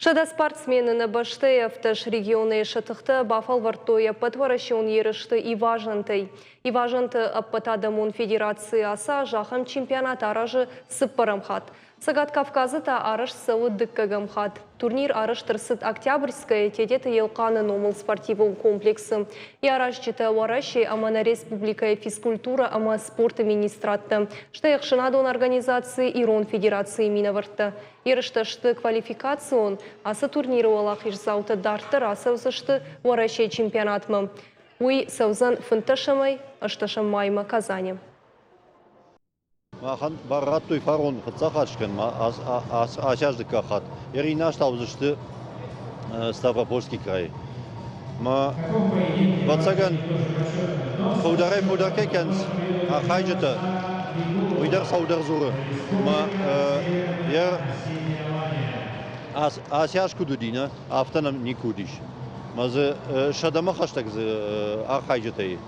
Шада спортсмены на башты автош регионы шатыхты бафал вартуя подворащен ерышты и важанты. И важанты аппатадамун федерации аса жахам чемпионат аражы сыппарамхат. Сагат Кавказыта арыш сауыд дыккагамхат. Турнир арыш тырсыт Октябрьская тедеті елқаны номыл спортивный комплексы. И араш жіті вараши амана республика физкультура ама спорт министратты. Что яхшынадон организации Ирон федерации миноварты. Ерышташты квалификацион асы турниры олақ ишзауты дартыр асаузышты вараши чемпионатмы. Уй саузан фынташамай, ашташамайма Казани. Махан бараттуй фарон хацахачкен асяжды кахат. Ирина штаузышты Ставропольский край. Ма ватсаган фударкекенс ахайджета уйдар саудар-зуры. Ма ер асяжку дудина, автонам никудиш. Мазы шадама хаштаг ахайджетай.